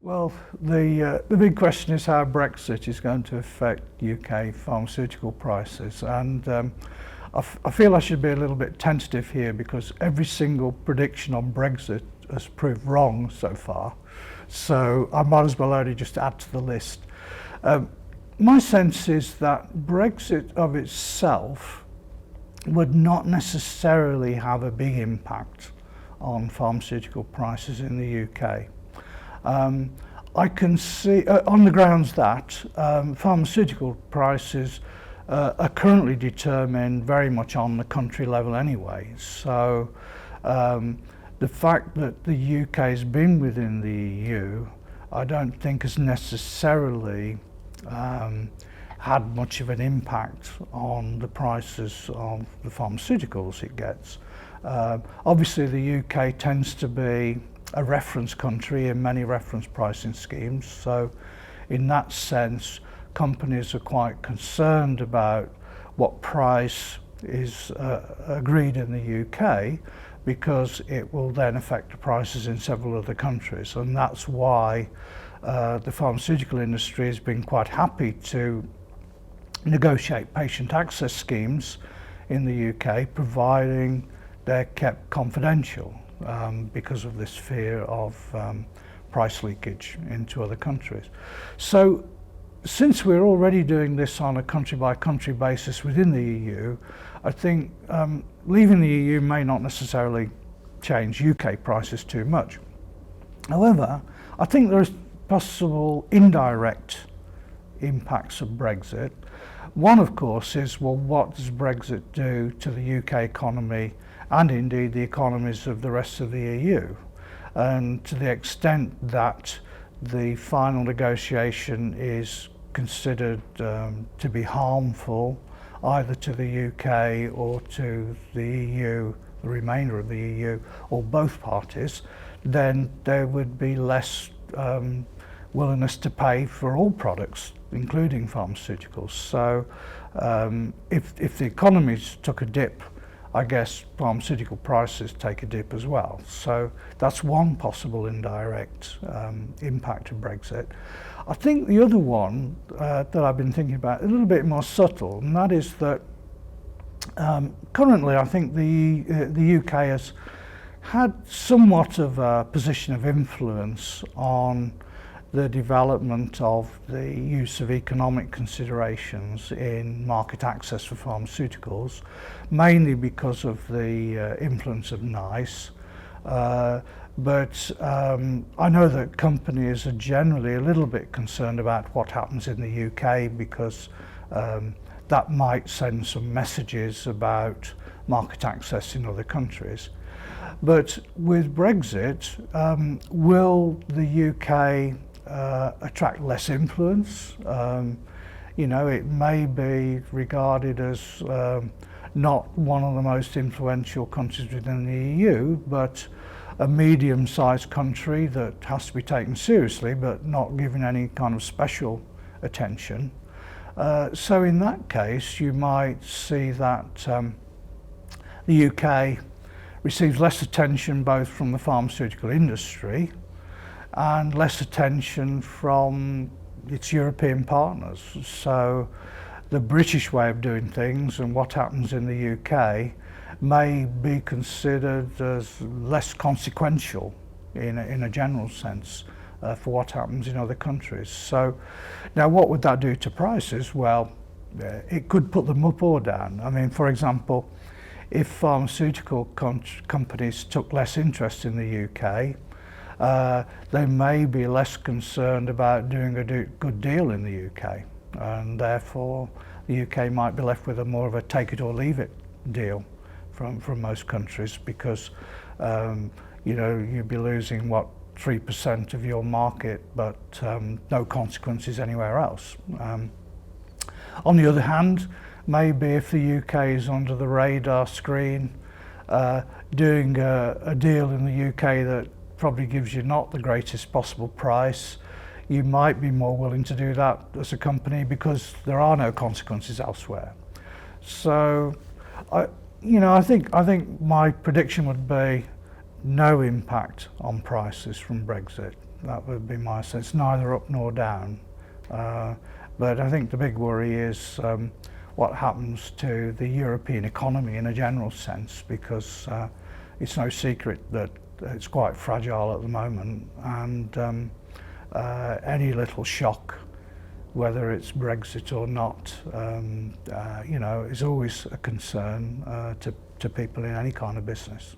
Well, the big question is how Brexit is going to affect UK pharmaceutical prices, and I feel I should be a little bit tentative here because every single prediction on Brexit has proved wrong so far, so I might as well only just add to the list. My sense is that Brexit of itself would not necessarily have a big impact on pharmaceutical prices in the UK. I can see, on the grounds that pharmaceutical prices are currently determined very much on the country level anyway. So the fact that the UK has been within the EU, I don't think has necessarily had much of an impact on the prices of the pharmaceuticals it gets. Obviously the UK tends to be a reference country in many reference pricing schemes, so in that sense companies are quite concerned about what price is agreed in the UK, because it will then affect the prices in several other countries, and that's why the pharmaceutical industry has been quite happy to negotiate patient access schemes in the UK, providing they're kept confidential. Because of this fear of price leakage into other countries. So since we're already doing this on a country by country basis within the EU, I think leaving the EU may not necessarily change UK prices too much. However, I think there's possible indirect impacts of Brexit. One, of course, is, well, what does Brexit do to the UK economy and indeed the economies of the rest of the EU? And to the extent that the final negotiation is considered to be harmful either to the UK or to the EU, the remainder of the EU, or both parties, then there would be less willingness to pay for all products, including pharmaceuticals. So if the economies took a dip, I guess pharmaceutical prices take a dip as well. So that's one possible indirect impact of Brexit. I think the other one that I've been thinking about, a little bit more subtle, and that is that currently I think the UK has had somewhat of a position of influence on the development of the use of economic considerations in market access for pharmaceuticals, mainly because of the influence of NICE. But I know that companies are generally a little bit concerned about what happens in the UK, because that might send some messages about market access in other countries. But with Brexit, will the UK attract less influence? You know, it may be regarded as not one of the most influential countries within the EU, but a medium-sized country that has to be taken seriously but not given any kind of special attention. So in that case you might see that the UK receives less attention both from the pharmaceutical industry and less attention from its European partners. So the British way of doing things and what happens in the UK may be considered as less consequential in a general sense for what happens in other countries. So now what would that do to prices? Well, it could put them up or down. I mean, for example, if pharmaceutical companies took less interest in the UK, they may be less concerned about doing a good deal in the UK, and therefore the UK might be left with a more of a take it or leave it deal from most countries, because you know, you'd be losing what, 3% of your market, but no consequences anywhere else. On the other hand, maybe if the UK is under the radar screen, doing a deal in the UK that probably gives you not the greatest possible price, you might be more willing to do that as a company because there are no consequences elsewhere. So, I think my prediction would be no impact on prices from Brexit. That would be my sense, neither up nor down. But I think the big worry is what happens to the European economy in a general sense, because it's no secret that it's quite fragile at the moment, and any little shock, whether it's Brexit or not, you know, is always a concern to people in any kind of business.